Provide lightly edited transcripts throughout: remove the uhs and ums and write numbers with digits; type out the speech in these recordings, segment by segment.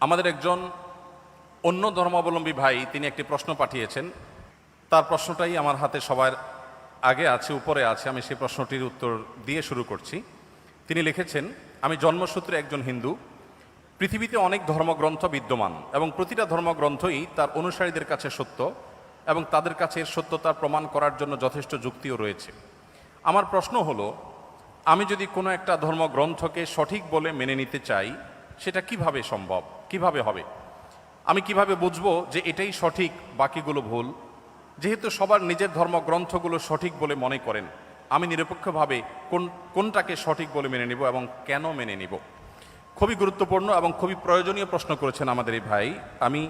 আমাদের একজন অন্য ধর্মাবলম্বী ভাই তিনি একটি প্রশ্ন পাঠিয়েছেন। তার প্রশ্নটাই আমার হাতে সবার আগে আছে, উপরে আছে। আমি সেই প্রশ্নটির উত্তর দিয়ে শুরু করছি। তিনি লিখেছেন, আমি জন্মসূত্রে একজন হিন্দু। পৃথিবীতে অনেক ধর্মগ্রন্থ বিদ্যমান এবং প্রতিটা ধর্মগ্রন্থই তার অনুসারীদের কাছে সত্য এবং তাদের কাছে এর সত্যতা প্রমাণ করার জন্য যথেষ্ট যুক্তিও রয়েছে। আমার প্রশ্ন হলো, আমি যদি কোনো একটা ধর্মগ্রন্থকে সঠিক বলে মেনে নিতে চাই, সেটা কিভাবে সম্ভব, কিভাবে হবে? আমি কিভাবে বুঝবো যে এটাই সঠিক, বাকিগুলো ভুল? যেহেতু সবার নিজের ধর্মগ্রন্থগুলো সঠিক বলে মনে করেন, আমি নিরপেক্ষভাবে কোনটাকে সঠিক বলে মেনে নিব এবং কেন মেনে নিব? খুবই গুরুত্বপূর্ণ এবং খুবই প্রয়োজনীয় প্রশ্ন করেছেন আমাদের এই ভাই। আমি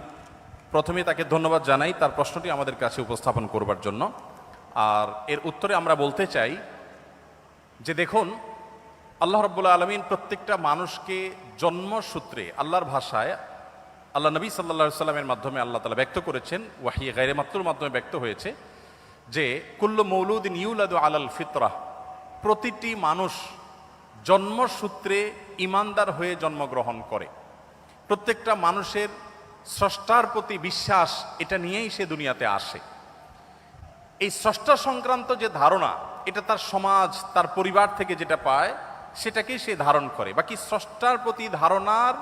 প্রথমে তাকে ধন্যবাদ জানাই তার প্রশ্নটি আমাদের কাছে উপস্থাপন করবার জন্য। আর এর উত্তরে আমরা বলতে চাই যে দেখুন, আল্লাহ রাব্বুল আলামিন প্রত্যেকটা মানুষকে জন্মসূত্রে আল্লাহর ভাষায় আল্লাহ নবী সাল্লাল্লাহু আলাইহি সাল্লামের মাধ্যমে আল্লাহ তাআলা ব্যক্ত করেছেন, ওয়াহী গায়রে মাতুর মাধ্যমে ব্যক্ত হয়েছে যে কুল্লু মৌলুদিন ইউলাদু আলাল ফিতরাহ, প্রতিটি মানুষ জন্মসূত্রে ঈমানদার হয়ে জন্মগ্রহণ করে। প্রত্যেকটা মানুষের স্রষ্টার প্রতি বিশ্বাস, এটা নিয়েই সে দুনিয়াতে আসে। এই স্রষ্টা সংক্রান্ত যে ধারণা, এটা তার সমাজ, তার পরিবার থেকে যেটা পায় সেটাকেই সে ধারণ করে। বাকি স্রষ্টার প্রতি ধারণার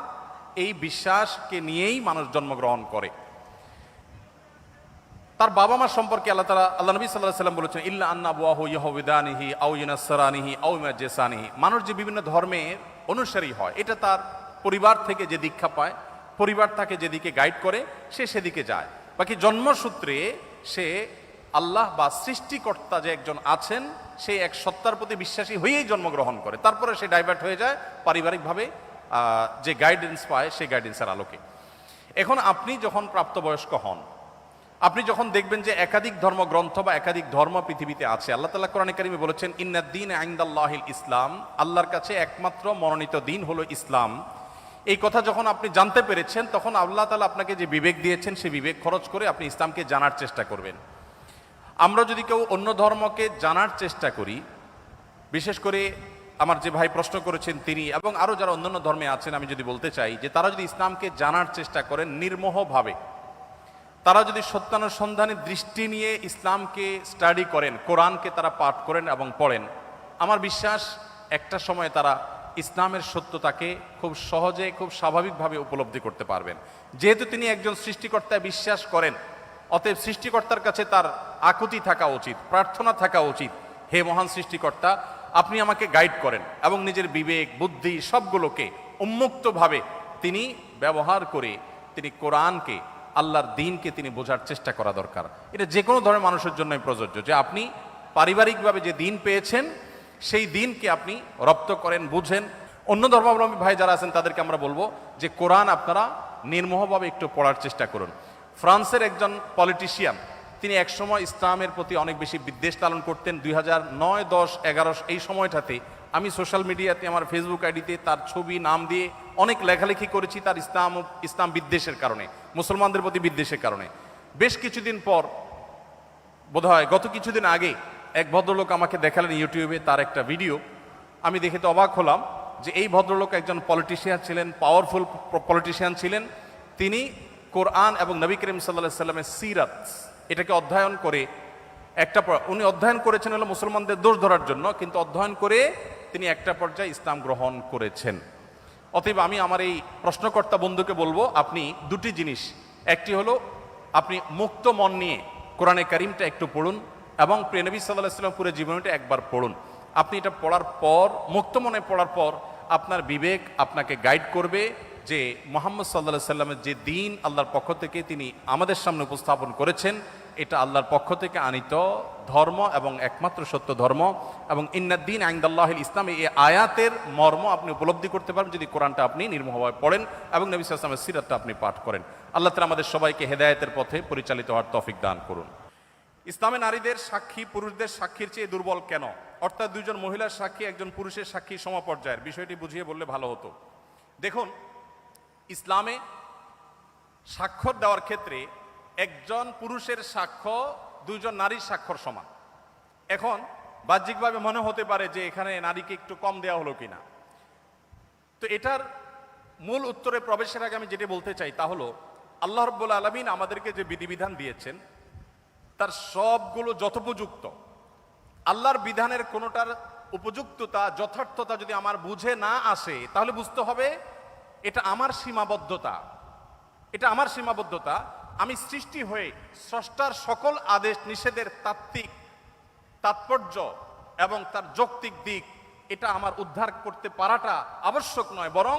এই বিশ্বাসকে নিয়েই মানুষ জন্মগ্রহণ করে। তার বাবা মা সম্পর্কে আল্লাহ নবী সাল্লাল্লাহু আলাইহি সাল্লাম বলেছেন, ইল্লা আন্না আবওয়াহু ইয়াহুবিদানিহি আও ইউনাসসারানিহি আও ইউমাজ্জিসানিহি। মানুষ যে বিভিন্ন ধর্মের অনুসারী হয়, এটা তার পরিবার থেকে যে দীক্ষা পায়, পরিবার তাকে যেদিকে গাইড করে সে সেদিকে যায়। বাকি জন্মসূত্রে সে আল্লাহ বা সৃষ্টিকর্তা যে একজন আছেন, সেই এক সত্তার প্রতি বিশ্বাসী হয়েই জন্মগ্রহণ করে। তারপরে সে ডাইভার্ট হয়ে যায় পারিবারিকভাবে যে গাইডেন্স পায় সেই গাইডেন্সের আলোকে। এখন আপনি যখন প্রাপ্তবয়স্ক হন, আপনি যখন দেখবেন যে একাধিক ধর্মগ্রন্থ বা একাধিক ধর্ম পৃথিবীতে আছে। আল্লাহ তাআলা কোরআনে কারিমে বলেছেন, ইন্নাদ-দীন ইনদাল্লাহিল ইসলাম, আল্লাহর কাছে একমাত্র মনোনীত দিন হলো ইসলাম। এই কথা যখন আপনি জানতে পেরেছেন, তখন আল্লাহ তাআলা আপনাকে যে বিবেক দিয়েছেন, সেই বিবেক খরচ করে আপনি ইসলামকে জানার চেষ্টা করবেন। আমরা যদি কেউ অন্য ধর্মকে জানার চেষ্টা করি, বিশেষ করে আমার যে ভাই প্রশ্ন করেছেন তিনি এবং আরও যারা অন্যান্য ধর্মে আছেন, আমি যদি বলতে চাই যে তারা যদি ইসলামকে জানার চেষ্টা করেন নির্মোহভাবে, তারা যদি সত্যানুসন্ধানী দৃষ্টি নিয়ে ইসলামকে স্টাডি করেন, কোরআনকে তারা পাঠ করেন এবং পড়েন, আমার বিশ্বাস একটা সময় তারা ইসলামের সত্যতাকে খুব সহজে, খুব স্বাভাবিকভাবে উপলব্ধি করতে পারবেন। যেহেতু তিনি একজন সৃষ্টিকর্তায় বিশ্বাস করেন, অতএব সৃষ্টিকর্তার কাছে তার আকুতি থাকা উচিত, প্রার্থনা থাকা উচিত, হে মহান সৃষ্টিকর্তা, আপনি আমাকে গাইড করেন। এবং নিজের বিবেক, বুদ্ধি সবগুলোকে উন্মুক্তভাবে তিনি ব্যবহার করে তিনি কোরআনকে, আল্লাহর দ্বীনকে তিনি বোঝার চেষ্টা করা দরকার। এটা যে কোনো ধরনের মানুষের জন্যই প্রযোজ্য, যে আপনি পারিবারিকভাবে যে দ্বীন পেয়েছেন সেই দ্বীনকে আপনি রপ্ত করেন, বুঝেন। অন্য ধর্মাবলম্বী ভাই যারা আছেন তাদেরকে আমরা বলবো যে কোরআন আপনারা নির্মোহভাবে একটু পড়ার চেষ্টা করুন। ফ্রান্সের একজন পলিটিশিয়ান, তিনি একসময় ইসলামের প্রতি অনেক বেশি বিদ্বেষ লালন করতেন। 2009, 10, 11 এই সময়টাতে আমি সোশ্যাল মিডিয়াতে আমার ফেসবুক আইডিতে তার ছবি, নাম দিয়ে অনেক লেখালেখি করেছি তার ইসলাম বিদ্বেষের কারণে, মুসলমানদের প্রতি বিদ্বেষের কারণে। বেশ কিছুদিন পর, বোধহয় গত কিছুদিন আগে, এক ভদ্রলোক আমাকে দেখালেন ইউটিউবে তার একটা ভিডিও। আমি দেখে তো অবাক হলাম যে এই ভদ্রলোক একজন পলিটিশিয়ান ছিলেন, পাওয়ারফুল পলিটিশিয়ান ছিলেন। তিনি কোরআন এবং নবী করিম সাল্লাল্লাহু আলাইহি সাল্লামের সিরাত, এটাকে অধ্যয়ন করে উনি অধ্যয়ন করেছেন হলো মুসলমানদের দোষ ধরার জন্য, কিন্তু অধ্যয়ন করে তিনি একটা পর্যায়ে ইসলাম গ্রহণ করেছেন। অতএব আমি আমার এই প্রশ্নকর্তা বন্ধুকে বলবো, আপনি দুটি জিনিস, একটি হলো আপনি মুক্ত মন নিয়ে কোরআনে কারিমটা একটু পড়ুন এবং প্রিয় নবী সাল্লাল্লাহু আলাইহি ওয়াসাল্লাম পুরো জীবনীটা একবার পড়ুন। আপনি এটা পড়ার পর, মুক্ত মনে পড়ার পর, আপনার বিবেক আপনাকে গাইড করবে যে মুহাম্মদ সাল্লাল্লাহু আলাইহি ওয়াসাল্লামের যে দ্বীন আল্লাহর পক্ষ থেকে তিনি আমাদের সামনে উপস্থাপন করেছেন, এটা আল্লাহর পক্ষ থেকে আনিত ধর্ম এবং একমাত্র সত্য ধর্ম। এবং ইন্নাদ-দীন ইনদাল্লাহিল ইসলাম, এই আয়াতের মর্ম আপনি উপলব্ধি করতে পারবেন যদি কোরআনটা আপনি নির্মোহভাবে পড়েন এবং নবী সাল্লাল্লাহু আলাইহি ওয়াসাল্লামের সিরাতটা আপনি পাঠ করেন। আল্লাহ তাআলা আমাদের সবাইকে হেদায়েতের পথে পরিচালিত হওয়ার তৌফিক দান করুন। ইসলামে নারীদের সাক্ষী পুরুষদের সাক্ষীর চেয়ে দুর্বল কেন? অর্থাৎ দুইজন মহিলার সাক্ষী একজন পুরুষের সাক্ষী সমপর্যায়ের, বিষয়টি বুঝিয়ে বললে ভালো হতো। দেখুন, ইসলামে স্বাক্ষর দেওয়ার ক্ষেত্রে একজন পুরুষের সাক্ষ্য দুইজন নারীর স্বাক্ষর সমান। এখন বাহ্যিকভাবে মনে হতে পারে যে এখানে নারীকে একটু কম দেওয়া হলো কিনা, তো এটার মূল উত্তরে প্রবেশের আগে আমি যেটা বলতে চাই তা হলো, আল্লাহ রাব্বুল আলামিন আমাদেরকে যে বিধিবিধান দিয়েছেন তার সবগুলো যথোপযুক্ত। আল্লাহর বিধানের কোনোটার উপযুক্ততা, যথার্থতা যদি আমার বুঝে না আসে, তাহলে বুঝতে হবে এটা আমার সীমাবদ্ধতা। এটা আমার সীমাবদ্ধতা। আমি সৃষ্টি হয়ে স্রষ্টার সকল আদেশ নিষেধের তাত্ত্বিক তাৎপর্য এবং তার যৌক্তিক দিক এটা আমার উদ্ধার করতে পারাটা আবশ্যক নয়, বরং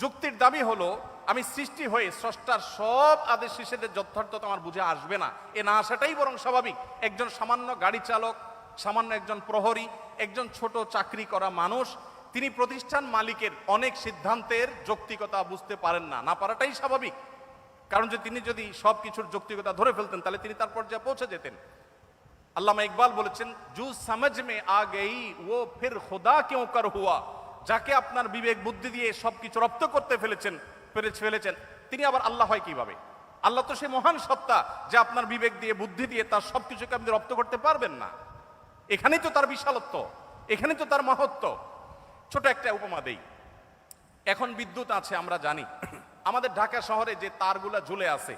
যুক্তির দাবি হলো আমি সৃষ্টি হয়ে স্রষ্টার সব আদেশ নিষেধের যথার্থতা আমার বুঝে আসবে না, এ না আসাটাই বরং স্বাভাবিক। একজন সামান্য গাড়ি চালক, সামান্য একজন প্রহরী, একজন ছোট চাকরি করা মানুষ, তিনি প্রতিষ্ঠান মালিকের অনেক সিদ্ধান্তের যৌক্তিকতা বুঝতে পারেন না, না পারাটাই স্বাভাবিক। কারণ যে তিনি যদি সব কিছুর যৌক্তিকতা ধরে ফেলতেন তাহলে তিনি তার পর্যায়ে পৌঁছে যেতেন। আল্লামা ইকবাল বলেছেন, জু সমঝ মে আ গই ও ফির খুদা কিউ কর হুয়া। যাকে আপনার বিবেক বুদ্ধি দিয়ে সবকিছু রপ্ত করতে ফেলেছেন তিনি আবার আল্লাহ হয় কিভাবে? আল্লাহ তো সে মহান সত্তা যে আপনার বিবেক দিয়ে বুদ্ধি দিয়ে তার সবকিছুকে আপনি রপ্ত করতে পারবেন না। এখানেই তো তার বিশালত্ব, এখানেই তো তার মহত্ব। ছোট একটা উপমা দেই। এখন বিদ্যুৎ আছে আমরা জানি, আমাদের ঢাকা শহরে যে তারগুলা ঝুলে আছে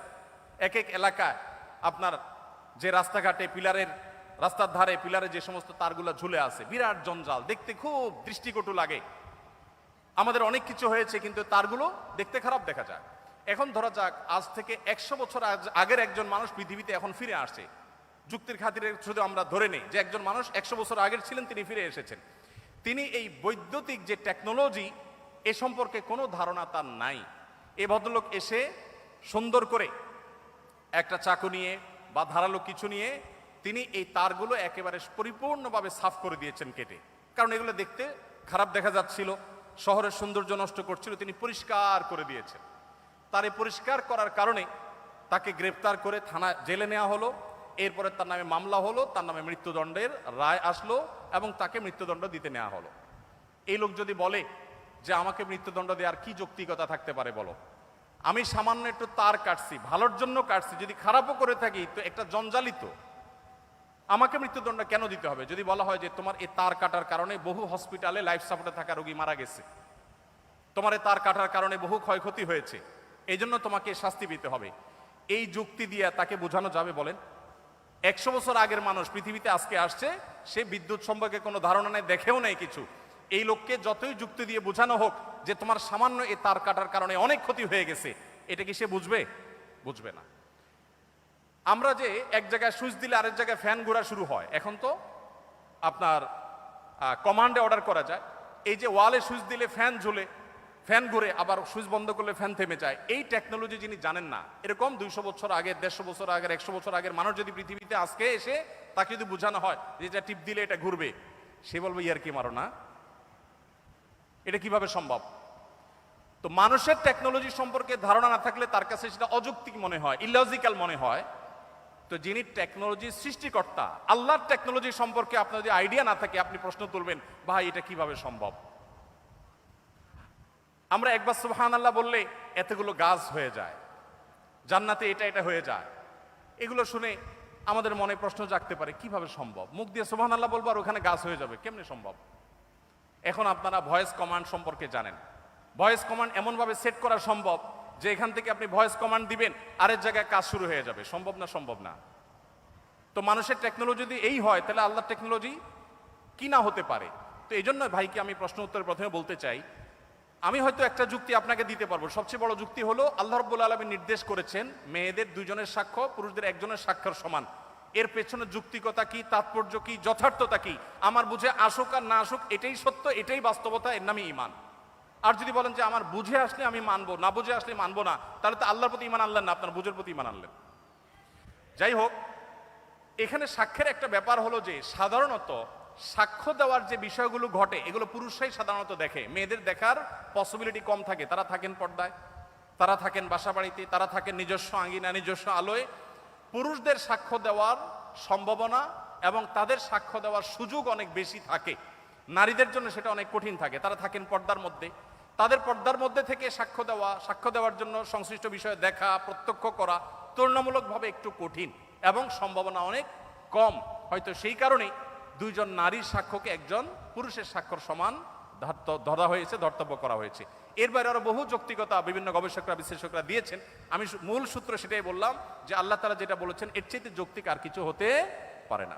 এক এক এলাকায়, আপনার যে রাস্তাঘাটে রাস্তার ধারে পিলারে যে সমস্ত তারগুলা ঝুলে আছে, বিরাট জঞ্জাল, দেখতে খুব দৃষ্টিকটু লাগে। আমাদের অনেক কিছু হয়েছে কিন্তু তারগুলো দেখতে খারাপ দেখা যায়। এখন ধরা যাক আজ থেকে 100 বছর আগের একজন মানুষ পৃথিবীতে এখন ফিরে আসছে। যুক্তির খাতিরে শুধু আমরা ধরে নেই যে একজন মানুষ 100 বছর আগের ছিলেন, তিনি ফিরে এসেছেন। তিনি এই বৈদ্যুতিক যে টেকনোলজি এ সম্পর্কে কোনো ধারণা তার নাই। এ ভদ্রলোক এসে সুন্দর করে একটা চাকু নিয়ে বা ধারালো কিছু নিয়ে তিনি এই তারগুলো একেবারে পরিপূর্ণভাবে সাফ করে দিয়েছেন কেটে। কারণ এগুলো দেখতে খারাপ দেখা যাচ্ছিল, শহরের সৌন্দর্য নষ্ট করছিল, তিনি পরিষ্কার করে দিয়েছেন। তার এই পরিষ্কার করার কারণে তাকে গ্রেপ্তার করে থানা জেলে নেওয়া হলো। এরপরে তার নামে মামলা হলো, তার নামে মৃত্যুদণ্ডের রায় আসলো এবং তাকে মৃত্যুদণ্ড দিতে নেওয়া হলো। এই লোক যদি বলে যে আমাকে মৃত্যুদণ্ড দেওয়ার কি যৌক্তিকতা থাকতে পারে বলো? আমি সামান্য একটু তার কাটছি, ভালোর জন্য কাটছি, যদি খারাপও করে থাকি তো একটা জঞ্জালিত, আমাকে মৃত্যুদণ্ড কেন দিতে হবে? যদি বলা হয় যে তোমার এই তার কাটার কারণে বহু হসপিটালে লাইফ সাপোর্টে থাকা রোগী মারা গেছে, তোমার এই তার কাটার কারণে বহু ক্ষয়ক্ষতি হয়েছে, এই জন্য তোমাকে শাস্তি পেতে হবে, এই যুক্তি দিয়ে তাকে বোঝানো যাবে বলেন? 100 বছর আগের মানুষ পৃথিবীতে আজকে আসছে, সে বিদ্যুৎ সম্পর্কে কোনো ধারণা নেই, দেখেও নেই কিছু। এই লোককে যতই যুক্তি দিয়ে বোঝানো হোক যে তোমার সামান্য এই তার কাটার কারণে অনেক ক্ষতি হয়ে গেছে, এটা কি সে বুঝবে? বুঝবে না। আমরা যে এক জায়গায় সুইচ দিলে আরেক জায়গায় ফ্যান ঘোরা শুরু হয়, এখন তো আপনার কমান্ডে অর্ডার করা যায়। এই যে ওয়ালে সুইচ দিলে ফ্যান ঝুলে, ফ্যান ঘুরে, আবার সুইচ বন্ধ করলে ফ্যান থেমে যায়, এই টেকনোলজি যিনি জানেন না, এরকম 200 বছর আগে, 150 বছর আগের, 100 বছর আগের মানুষ যদি পৃথিবীতে আজকে এসে তাকে যদি বোঝানো হয় যে এটা টিপ দিলে এটা ঘুরবে, সে বলবে ইয়ার কি মারো না, এটা কিভাবে সম্ভব? তো মানুষের টেকনোলজি সম্পর্কে ধারণা না থাকলে তার কাছে সেটা অযৌক্তিক মনে হয়, ইলজিক্যাল মনে হয়। তো যিনি টেকনোলজি সৃষ্টিকর্তা, আল্লাহর টেকনোলজি সম্পর্কে আপনার যদি আইডিয়া না থাকে, আপনি প্রশ্ন তুলবেন ভাই এটা কিভাবে সম্ভব? আমরা একবার সুবহানাল্লাহ বললে এতগুলো গাছ হয়ে যায়, জান্নাতে এটা এটা হয়ে যায়, এগুলো শুনে আমাদের মনে প্রশ্ন জাগতে পারে কিভাবে সম্ভব? মুখ দিয়ে সুবহানাল্লাহ বলবো আর ওখানে গাছ হয়ে যাবে, কেমনে সম্ভব? এখন আপনারা ভয়েস কমান্ড সম্পর্কে জানেন। ভয়েস কমান্ড এমনভাবে সেট করা সম্ভব যে এখান থেকে আপনি ভয়েস কমান্ড দিবেন, আরেক জায়গায় কাজ শুরু হয়ে যাবে। সম্ভব না? সম্ভব না। তো মানুষের টেকনোলজি যদি এই হয়, তাহলে আল্লাহর টেকনোলজি কি না হতে পারে? তো এই জন্য ভাইকে আমি প্রশ্ন উত্তরে প্রথমে বলতে চাই, আমি হয়তো একটা যুক্তি আপনাকে দিতে পারবো। সবচেয়ে বড় যুক্তি হলো আল্লাহ রাব্বুল আলামিন নির্দেশ করেছেন মেয়েদের 2 জনের সাক্ষ্য পুরুষদের 1 জনের সাক্ষ্যের সমান। এর পেছনে যুক্তিকতা কি, তাৎপর্য কি, যথার্থতা কি, আমার বুঝে আসুক আর না আসুক, এটাই সত্য, এটাই বাস্তবতা, এর নামই ঈমান। আর যদি বলেন যে আমার বুঝে আসলে আমি মানবো, না বুঝে আসলে মানবো না, তাহলে তো আল্লাহর প্রতি ঈমান আনলেন না, আপনার বুঝের প্রতি ঈমান আনলেন। যাই হোক, এখানে সাক্ষ্যের একটা ব্যাপার হলো যে সাধারণত সাক্ষ্য দেওয়ার যে বিষয়গুলো ঘটে এগুলো পুরুষরাই সাধারণত দেখে, মেয়েদের দেখার পসিবিলিটি কম থাকে। তারা থাকেন পর্দায়, তারা থাকেন বাসা বাড়িতে, তারা থাকেন নিজস্ব আঙ্গিনা, নিজস্ব আলোয়। পুরুষদের সাক্ষ্য দেওয়ার সম্ভাবনা এবং তাদের সাক্ষ্য দেওয়ার সুযোগ অনেক বেশি থাকে, নারীদের জন্য সেটা অনেক কঠিন থাকে। তারা থাকেন পর্দার মধ্যে, তাদের পর্দার মধ্যে থেকে সাক্ষ্য দেওয়ার জন্য সংশ্লিষ্ট বিষয়ে দেখা, প্রত্যক্ষ করা তুলনামূলকভাবে একটু কঠিন এবং সম্ভাবনা অনেক কম। হয়তো সেই কারণেই 2 জন নারীর সাক্ষ্যকে 1 জন পুরুষের সাক্ষ্যর সমান ধরা হয়েছে, ধর্তব্য করা হয়েছে। এর বাইরে আরো বহু যৌক্তিকতা বিভিন্ন গবেষকরা বিশ্লেষকরা দিয়েছেন। আমি মূল সূত্র সেটাই বললাম যে আল্লাহ তাআলা যেটা বলেছেন এর চাইতে যৌক্তিক আর কিছু হতে পারে না।